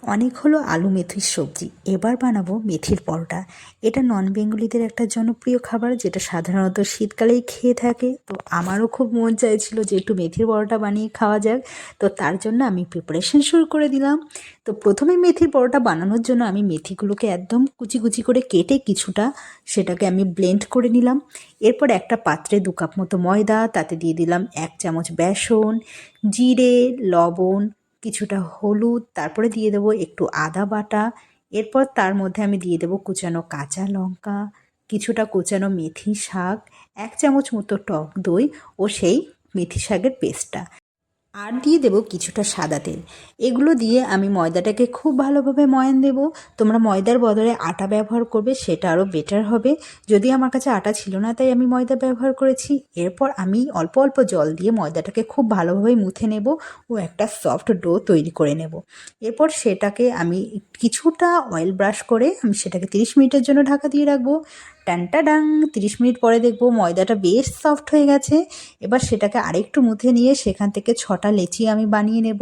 অনেক হলো আলু মেথির সবজি, এবার বানাবো মেথির পরোটা। এটা নন বেঙ্গলিদের একটা জনপ্রিয় খাবার, যেটা সাধারণত শীতকালেই খেয়ে থাকে। তো আমারও খুব মন চাইছিল যে একটু মেথির পরোটা বানিয়ে খাওয়া যাক। তো তার জন্য আমি প্রিপারেশন শুরু করে দিলাম। তো প্রথমে মেথির পরোটা বানানোর জন্য আমি মেথিগুলোকে একদম কুচি কুচি করে কেটে কিছুটা সেটাকে আমি ব্লেন্ড করে নিলাম। এরপর একটা পাত্রে 2 কাপ মতো ময়দা, তাতে দিয়ে দিলাম 1 চামচ বেসন, জিরে, লবণ, কিছুটা হলুদ, তারপরে দিয়ে দেবো একটু আদা বাটা। এরপর তার মধ্যে আমি দিয়ে দেবো কুচানো কাঁচা লঙ্কা, কিছুটা কুচানো মেথি শাক, 1 চামচ মতো টক দই ও সেই মেথি শাকের পেস্টটা, আর দিয়ে দেবো কিছুটা সাদা তেল। এগুলো দিয়ে আমি ময়দাটাকে খুব ভালোভাবে ময়ান দেব। তোমরা ময়দার বদলে আটা ব্যবহার করবে, সেটা আরও বেটার হবে। যদি আমার কাছে আটা ছিল না, তাই আমি ময়দা ব্যবহার করেছি। এরপর আমি অল্প অল্প জল দিয়ে ময়দাটাকে খুব ভালোভাবে মুথে নেব ও একটা সফট ডো তৈরি করে নেব। এরপর সেটাকে আমি কিছুটা অয়েল ব্রাশ করে আমি সেটাকে 30 মিনিটের জন্য ঢাকা দিয়ে রাখবো। টানটাডাং, 30 মিনিট পরে দেখবো ময়দাটা বেশ সফট হয়ে গেছে। এবার সেটাকে আরেকটু মুথে নিয়ে সেখান থেকে 6টা লেচি আমি বানিয়ে নেব।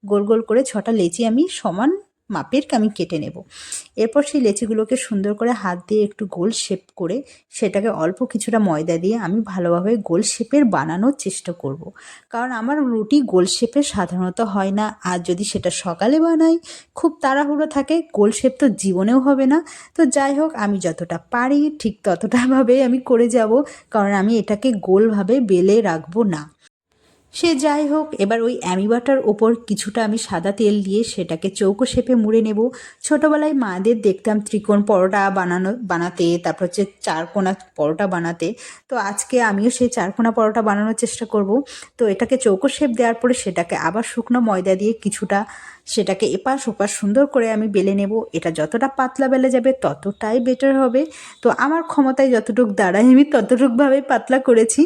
গোল গোল করে 6টা লেচি আমি সমান মাপের আমি কেটে নেব। এরপর সেই লেচিগুলোকে সুন্দর করে হাত দিয়ে একটু গোল শেপ করে সেটাকে অল্প কিছুটা ময়দা দিয়ে আমি ভালোভাবে গোল শেপের বানানোর চেষ্টা করব। কারণ আমার রুটি গোল শেপের সাধারণত হয় না, আর যদি সেটা সকালে বানাই খুব তাড়াহুড়ো থাকে, গোল শেপ তো জীবনেও হবে না। তো যাই হোক, আমি যতটা পারি ঠিক ততটাভাবে আমি করে যাব, কারণ আমি এটাকে গোলভাবে বেলে রাখবো না। সে যাই হোক, এবার ওই অ্যামিবাটার ওপর কিছুটা আমি সাদা তেল দিয়ে সেটাকে চৌকো শেপে মুড়ে নেব। ছোটোবেলায় মাদের দেখতাম ত্রিকোণ পরোটা বানাতে, তারপর হচ্ছে চারকোনা পরোটা বানাতে। তো আজকে আমিও সেই চারকোনা পরোটা বানানোর চেষ্টা করব। তো এটাকে চৌকো শেপ দেওয়ার পরে সেটাকে আবার শুকনো ময়দা দিয়ে কিছুটা সেটাকে এপাশ ওপাশ সুন্দর করে আমি বেলে নেব। এটা যতটা পাতলা বেলে যাবে ততটাই বেটার হবে। তো আমার ক্ষমতায় যতটুকু দাঁড়ায় আমি ততটুকুভাবে পাতলা করেছি।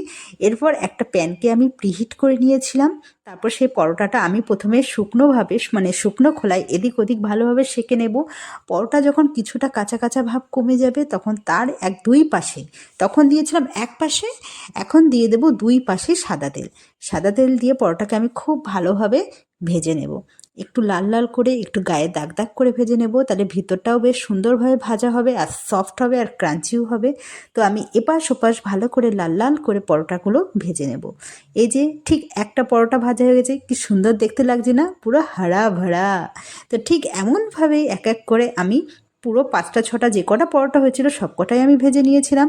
এরপর একটা প্যানকে আমি প্রিহিট করে নিয়েছিলাম। তারপর সেই পরোটাটা আমি প্রথমে শুকনোভাবে মানে শুকনো খোলায় এদিক ওদিক ভালোভাবে সেঁকে নেব। পরোটা যখন কিছুটা কাঁচা কাঁচা ভাব কমে যাবে তখন তার দুই পাশে, তখন দিয়েছিলাম এক পাশে, এখন দিয়ে দেব দুই পাশে সাদা তেল। সাদা তেল দিয়ে পরোটাকে আমি খুব ভালোভাবে ভেজে নেব। একটু লাল লাল করে একটু গায়ে দাগ দাগ করে ভেজে নেব, তাহলে ভিতরটাও বেশ সুন্দরভাবে ভাজা হবে আর সফট হবে আর ক্রাঞ্চিও হবে। তো আমি এপাশ ওপাশ ভালো করে লাল লাল করে পরোটাগুলো ভেজে নেব। এই যে ঠিক একটা পরোটা ভাজা হয়ে গেছে, কি সুন্দর দেখতে লাগছে না, পুরো হারা ভরা। তো ঠিক এমনভাবেই এক এক করে আমি পুরো 5টা 6টা যে কটা পরোটা হয়েছিল সব কটাই আমি ভেজে নিয়েছিলাম।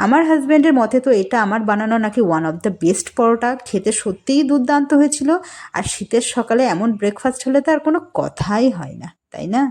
আমার হাজব্যান্ডের মতে তো এটা আমার বানানো নাকি ওয়ান অফ দ্য বেস্ট পরোটা, খেতে সত্যিই দুর্দান্ত হয়েছিল। আর শীতের সকালে এমন ব্রেকফাস্ট হলে তো আর কোনো কথাই হয় না, তাই না?